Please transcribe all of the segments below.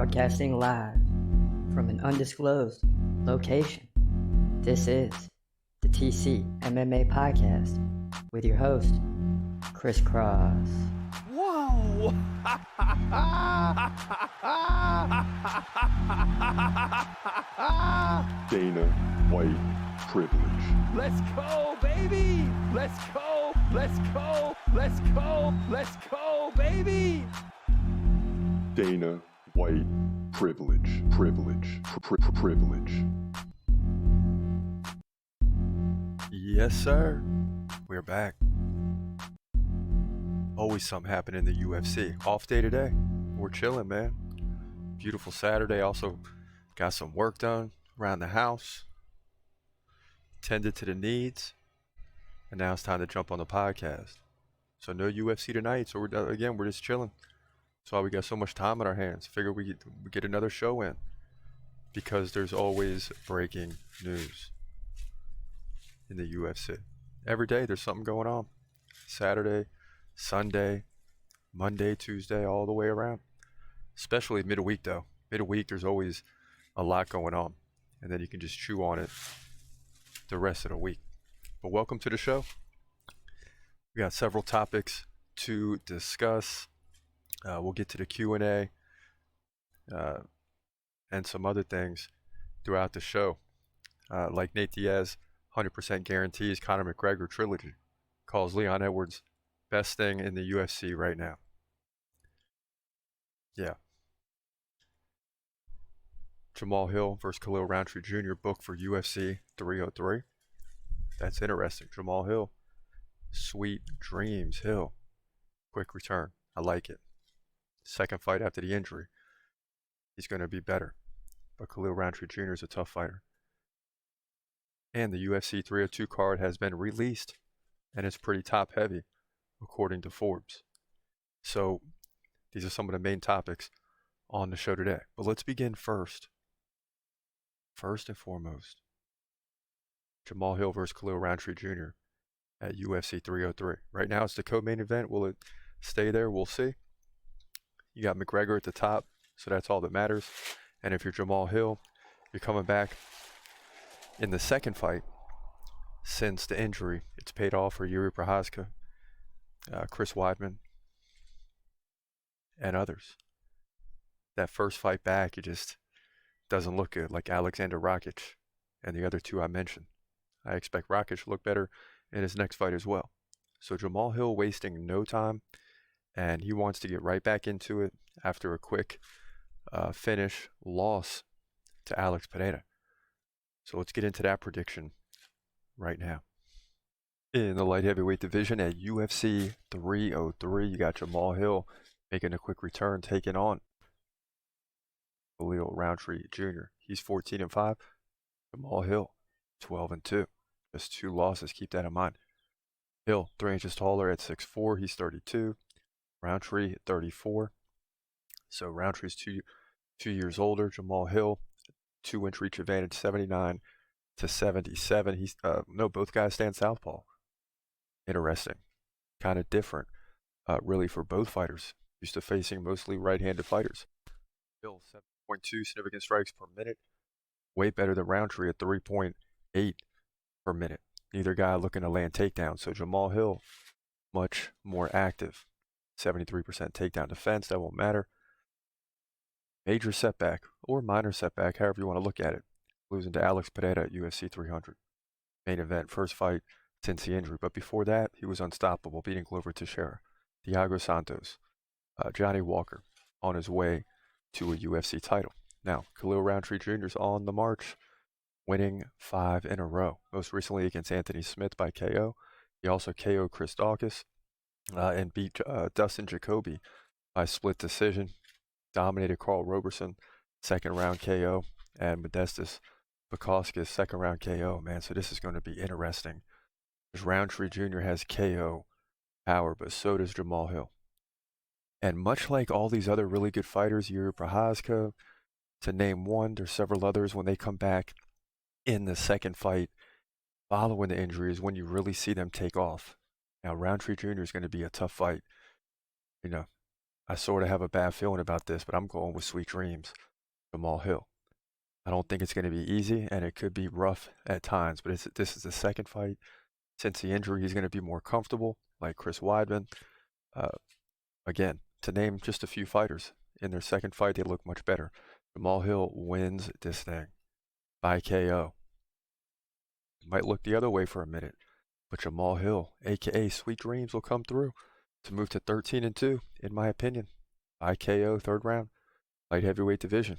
broadcasting live from an undisclosed location. This is the TCMMA podcast with your host, Chris Cross. Whoa! Dana White privilege. Let's go, baby! Let's go! Let's go! Let's go! Let's go, baby! Dana White privilege. Privilege. Yes, sir. We're back. Always something happening in the UFC. Off day today. We're chilling, man. Beautiful Saturday. Also got some work done around the house. Tended to the needs. And now it's time to jump on the podcast. So no UFC tonight. So we're just chilling. That's why we got so much time on our hands. Figure we get another show in. Because there's always breaking news in the UFC. Every day there's something going on. Saturday, Sunday, Monday, Tuesday, all the way around. Especially midweek though. Midweek there's always a lot going on. And then you can just chew on it the rest of the week. But welcome to the show. We got several topics to discuss. We'll get to the Q&A and some other things throughout the show. Like Nate Diaz, 100% guarantees Conor McGregor trilogy. Calls Leon Edwards best thing in the UFC right now. Yeah. Jamahal Hill versus Khalil Rountree Jr. booked for UFC 303. That's interesting. Jamahal Hill. Sweet dreams, Hill. Quick return. I like it. Second fight after the injury. He's going to be better. But Khalil Rountree Jr. is a tough fighter. And the UFC 302 card has been released. And it's pretty top heavy, according to Forbes. So these are some of the main topics on the show today. But let's begin first. First and foremost, Jamahal Hill versus Khalil Rountree Jr. at UFC 303. Right now it's the co-main event. Will it stay there? We'll see. You got McGregor at the top, so that's all that matters. And if you're Jamahal Hill, you're coming back in the second fight since the injury. It's paid off for Yuri Prochazka, Chris Weidman, and others. That first fight back, it just doesn't look good, like Alexander Rakic and the other two I mentioned. I expect Rakic to look better in his next fight as well. So Jamahal Hill wasting no time, and he wants to get right back into it after a quick finish loss to Alex Pereira. So let's get into that prediction right now. In the light heavyweight division at UFC 303, you got Jamahal Hill making a quick return, taking on Khalil Rountree Jr. He's 14-5. Jamahal Hill, 12-2. Just 2 losses. Keep that in mind. Hill, 3 inches taller at 6'4". He's 32. Rountree, 34. So Rountree's two years older. Jamahal Hill, 2-inch reach advantage, 79 to 77. He's both guys stand southpaw. Interesting. Kind of different, really, for both fighters. Used to facing mostly right-handed fighters. Hill, 7.2 significant strikes per minute. Way better than Rountree at 3.8 per minute. Neither guy looking to land takedowns. So Jamahal Hill, much more active. 73% takedown defense. That won't matter. Major setback or minor setback, however you want to look at it. Losing to Alex Pereira at UFC 300. Main event, first fight since the injury. But before that, he was unstoppable, beating Glover Teixeira, Thiago Santos, Johnny Walker, on his way to a UFC title. Now, Khalil Rountree Jr. is on the march, winning 5 in a row. Most recently against Anthony Smith by KO. He also KO'd Chris Daukaus and beat Dustin Jacoby by split decision. Dominated Carl Roberson, second round KO, and Modestas Bukauskas, second round KO. Man, so this is going to be interesting. Because Rountree Jr. has KO power, but so does Jamahal Hill. And much like all these other really good fighters, Yuri Prochazka, to name one, there's several others, when they come back in the second fight following the injury is when you really see them take off. Now, Rountree Jr. is going to be a tough fight. You know, I sort of have a bad feeling about this, but I'm going with Sweet Dreams, Jamahal Hill. I don't think it's going to be easy, and it could be rough at times, but this is the second fight. Since the injury, he's going to be more comfortable, like Chris Weidman. Uh, Again, to name just a few fighters, in their second fight, they look much better. Jamahal Hill wins this thing by KO. It might look the other way for a minute, but Jamahal Hill, aka Sweet Dreams, will come through to move to 13-2, in my opinion, by KO, third round, light heavyweight division,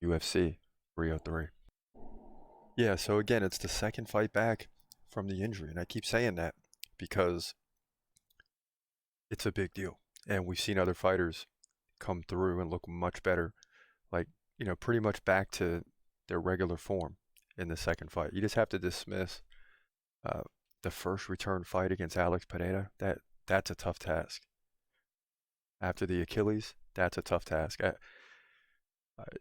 UFC 303. Yeah, so again, it's the second fight back from the injury, and I keep saying that because it's a big deal. And we've seen other fighters come through and look much better, like, pretty much back to their regular form in the second fight. You just have to dismiss the first return fight against Alex Pineda. That's a tough task. After the Achilles, that's a tough task.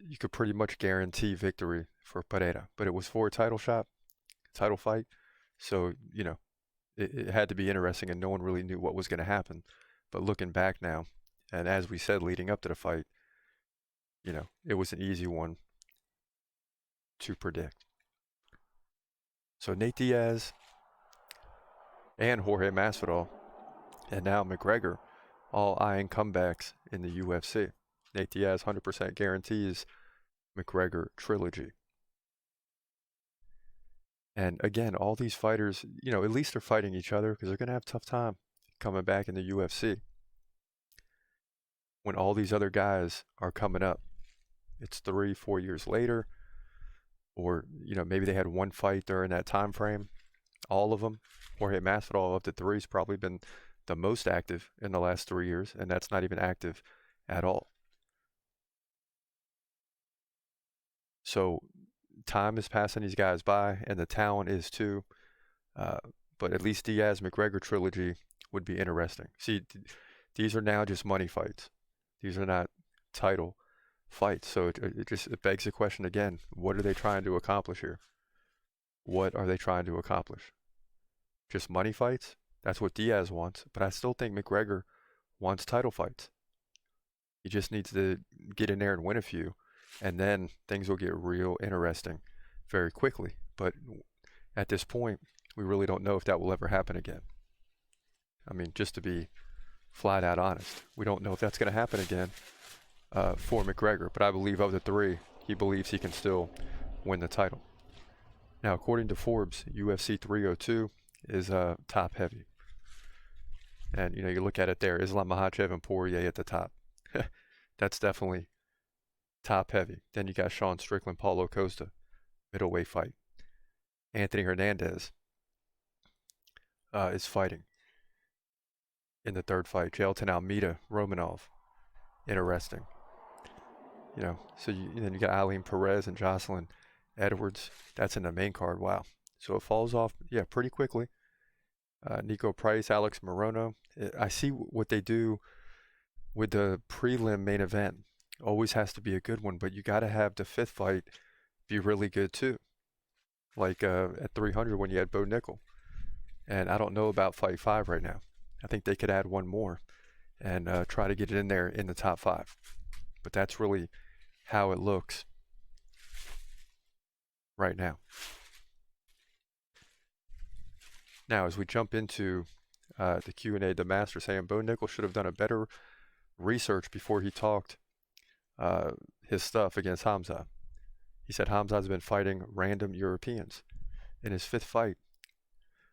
You could pretty much guarantee victory for Pineda, but it was for a title fight. So, it had to be interesting, and no one really knew what was going to happen. But looking back now, and as we said leading up to the fight, it was an easy one to predict. So Nate Diaz and Jorge Masvidal, and now McGregor, all eyeing comebacks in the UFC. Nate Diaz 100% guarantees McGregor trilogy. And again, all these fighters, at least they're fighting each other, because they're going to have a tough time coming back in the UFC when all these other guys are coming up. It's 3-4 years later, or maybe they had one fight during that time frame. All of them. Jorge Masvidal up to 3 has probably been the most active in the last 3 years, and that's not even active at all. So time is passing these guys by, and the talent is too. But at least Diaz McGregor trilogy would be interesting. See, these are now just money fights. These are not title fights. So it begs the question again: what are they trying to accomplish here? What are they trying to accomplish? Just money fights? That's what Diaz wants. But I still think McGregor wants title fights. He just needs to get in there and win a few, and then things will get real interesting very quickly. But at this point, we really don't know if that will ever happen again. I mean, just to be flat out honest, we don't know if that's going to happen again for McGregor. But I believe of the 3, he believes he can still win the title. Now, according to Forbes, UFC 302 is top heavy. And, you look at it there, Islam Makhachev and Poirier at the top. That's definitely top heavy. Then you got Sean Strickland, Paulo Costa, middleweight fight. Anthony Hernandez is fighting in the third fight. Jailton Almeida, Romanov, interesting. So then you got Aline Perez and Jocelyn Edwards. That's in the main card. Wow. So it falls off, pretty quickly. Nico Price, Alex Morono. I see what they do with the prelim main event. Always has to be a good one, but you got to have the 5th fight be really good too. Like at 300 when you had Bo Nickel. And I don't know about fight 5 right now. I think they could add one more and try to get it in there in the top 5. But that's really how it looks right now. Now, as we jump into the Q&A, the master saying Bo Nickel should have done a better research before he talked his stuff against Hamza. He said Hamza's been fighting random Europeans in his 5th fight.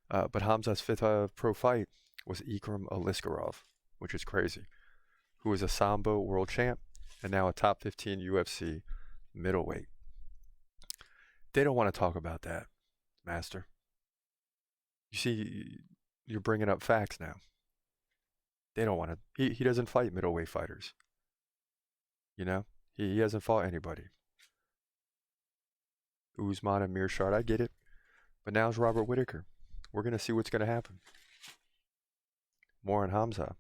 But Hamza's 5th pro fight was Ikram Aliskerov, which is crazy, who is a Sambo world champ and now a top 15 UFC middleweight. They don't want to talk about that, master. You see, you're bringing up facts now. They don't want to. He doesn't fight middleweight fighters. He hasn't fought anybody. Usman and Mearshart, I get it. But now's Robert Whittaker. We're going to see what's going to happen. More on Hamza.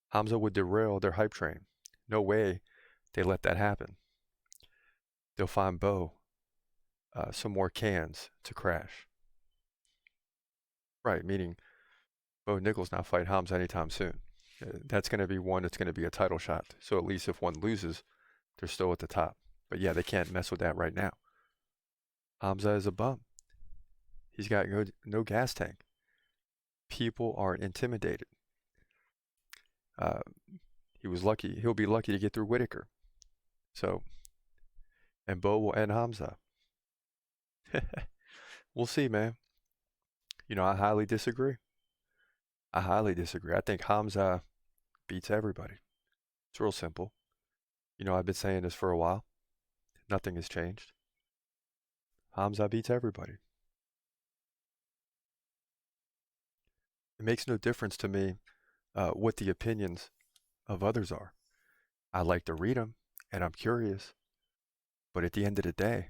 Hamza would derail their hype train. No way they let that happen. They'll find Bo some more cans to crash. Right, meaning Bo Nickal's not fighting Hamza anytime soon. That's going to be one that's going to be a title shot. So at least if one loses, they're still at the top. But yeah, they can't mess with that right now. Hamza is a bum. He's got no gas tank. People are intimidated. He was lucky. He'll be lucky to get through Whitaker. So, and Bo will end Hamza. We'll see, man. You know, I highly disagree. I think Hamza beats everybody. It's real simple. You know, I've been saying this for a while. Nothing has changed. Hamza beats everybody. It makes no difference to me what the opinions of others are. I like to read them, and I'm curious. But at the end of the day,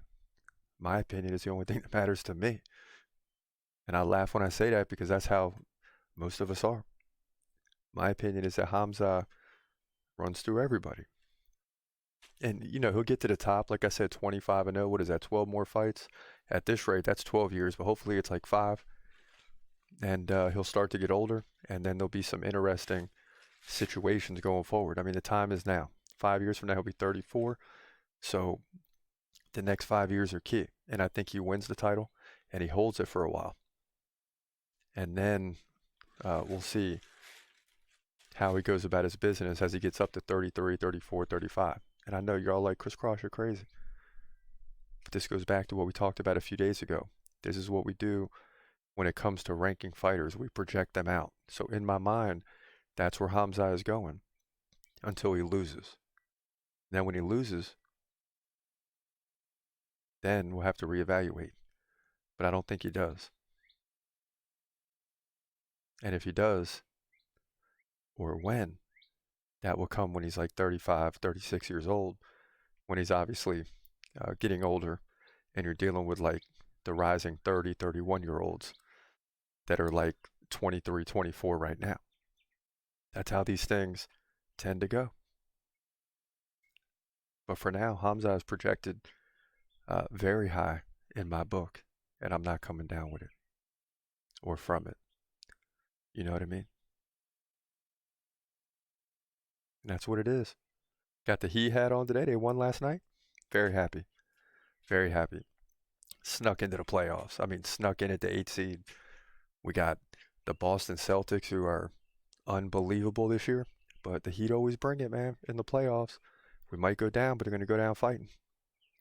my opinion is the only thing that matters to me. And I laugh when I say that because that's how most of us are. My opinion is that Hamza runs through everybody. And, you know, he'll get to the top, like I said, 25-0. What is that, 12 more fights? At this rate, that's 12 years, but hopefully it's like 5. And he'll start to get older, and then there'll be some interesting situations going forward. I mean, the time is now. 5 years from now, he'll be 34. So the next 5 years are key. And I think he wins the title, and he holds it for a while. And then we'll see how he goes about his business as he gets up to 33, 34, 35. And I know you're all like, Chris Cross, you're crazy. But this goes back to what we talked about a few days ago. This is what we do when it comes to ranking fighters. We project them out. So in my mind, that's where Hamza is going until he loses. Then when he loses, then we'll have to reevaluate. But I don't think he does. And if he does, or when, that will come when he's like 35, 36 years old, when he's obviously getting older, and you're dealing with like the rising 30, 31-year-olds that are like 23, 24 right now. That's how these things tend to go. But for now, Hamza is projected very high in my book, and I'm not coming down with it or from it. You know what I mean? And that's what it is. Got the he hat on today. They won last night. Very happy. Very happy. Snuck into the playoffs. I mean, snuck in at the 8th seed. We got the Boston Celtics, who are unbelievable this year. But the Heat always bring it, man, in the playoffs. We might go down, but they're going to go down fighting.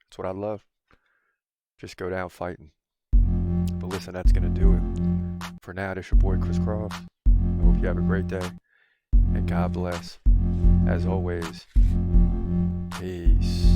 That's what I love. Just go down fighting. But listen, that's going to do it. For now, this your boy, Chris Cross. I hope you have a great day. And God bless. As always, peace.